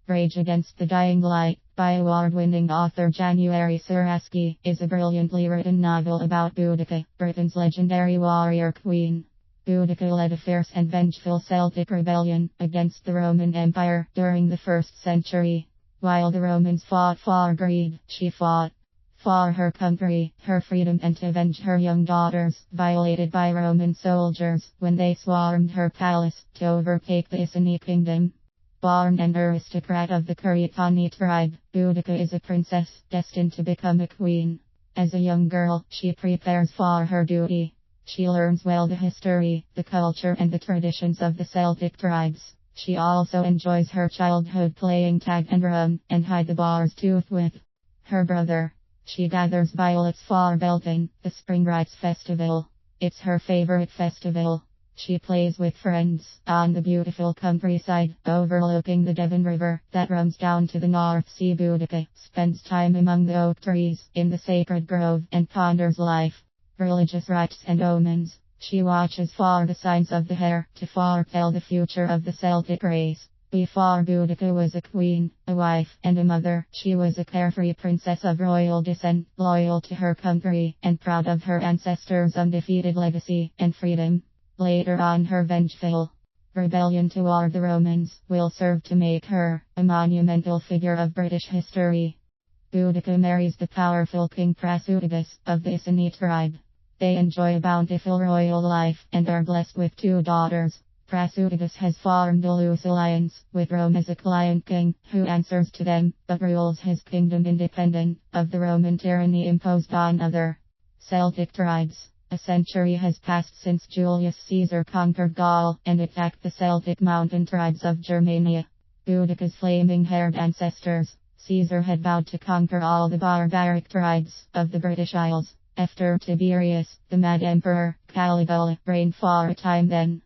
Rage Against the Dying Light, by award-winning author January Surasky, is a brilliantly written novel about Boudica, Britain's legendary warrior queen. Boudica led a fierce and vengeful Celtic rebellion against the Roman Empire during the 1st century. While the Romans fought for greed, she fought for her country, her freedom, and to avenge her young daughters, violated by Roman soldiers, when they swarmed her palace to overtake the Iceni kingdom. Born an aristocrat of the Curetonii tribe, Boudica is a princess, destined to become a queen. As a young girl, she prepares for her duty. She learns well the history, the culture, and the traditions of the Celtic tribes. She also enjoys her childhood playing tag and run, and hide the boar's tooth with her brother. She gathers violets for Beltane, the spring rites festival. It's her favorite festival. She plays with friends on the beautiful countryside overlooking the Devon River that runs down to the North Sea. Boudica spends time among the oak trees in the sacred grove and ponders life, religious rites, and omens. She watches for the signs of the hair to foretell the future of the Celtic race. Before Boudica was a queen, a wife, and a mother, she was a carefree princess of royal descent, loyal to her country, and proud of her ancestors' undefeated legacy and freedom. Later on, her vengeful rebellion toward the Romans will serve to make her a monumental figure of British history. Boudica marries the powerful King Prasutagus of the Iceni tribe. They enjoy a bountiful royal life and are blessed with 2 daughters. Prasutagus has formed a loose alliance with Rome as a client king who answers to them, but rules his kingdom independent of the Roman tyranny imposed on other Celtic tribes. A century has passed since Julius Caesar conquered Gaul and attacked the Celtic mountain tribes of Germania. Boudica's flaming-haired ancestors, Caesar had vowed to conquer all the barbaric tribes of the British Isles. After Tiberius, the mad emperor, Caligula, reigned for a time then.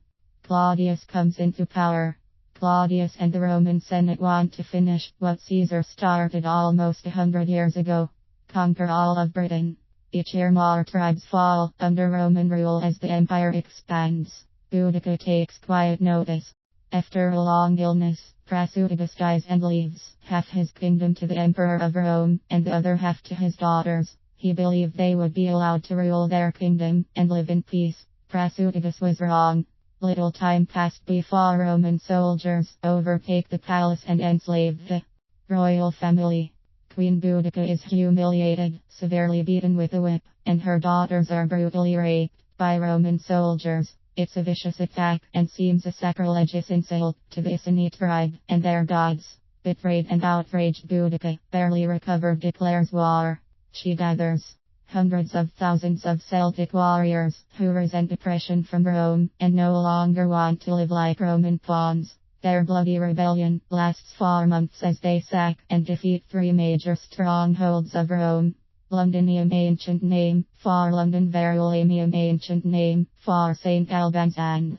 Claudius comes into power. Claudius and the Roman Senate want to finish what Caesar started almost 100 years ago: conquer all of Britain. Each year more tribes fall under Roman rule as the empire expands. Boudica takes quiet notice. After a long illness, Prasutagus dies and leaves half his kingdom to the emperor of Rome, and the other half to his daughters. He believed they would be allowed to rule their kingdom and live in peace. Prasutagus was wrong. Little time passed before Roman soldiers overtake the palace and enslave the royal family. Queen Boudica is humiliated, severely beaten with a whip, and her daughters are brutally raped by Roman soldiers. It's a vicious attack and seems a sacrilegious insult to the Iceni tribe and their gods. Betrayed and outraged, Boudica, barely recovered, declares war. She gathers hundreds of thousands of Celtic warriors who resent oppression from Rome and no longer want to live like Roman pawns. Their bloody rebellion lasts 4 months as they sack and defeat 3 major strongholds of Rome: Londinium, ancient name for London; Verulamium, ancient name for St. Albans; and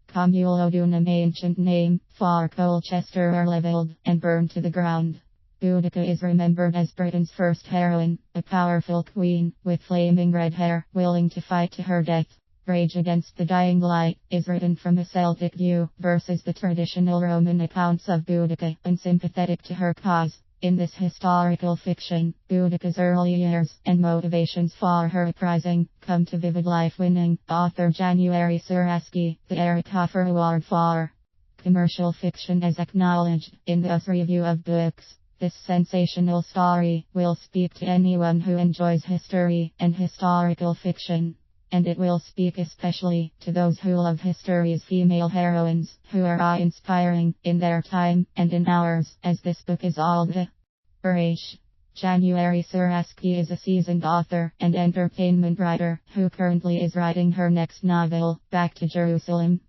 Comulodunum, ancient name for Colchester, are leveled and burned to the ground. Boudica is remembered as Britain's first heroine, a powerful queen with flaming red hair, willing to fight to her death. Rage Against the Dying Light is written from a Celtic view versus the traditional Roman accounts of Boudica, unsympathetic to her cause. In this historical fiction, Boudica's early years and motivations for her uprising come to vivid life, winning author January Surasky the Eric Hoffer Award for commercial fiction as acknowledged in the US Review of Books. This sensational story will speak to anyone who enjoys history and historical fiction. And it will speak especially to those who love history's female heroines, who are awe-inspiring in their time and in ours, as this book is all the rage. January Surasky is a seasoned author and entertainment writer who currently is writing her next novel, Back to Jerusalem.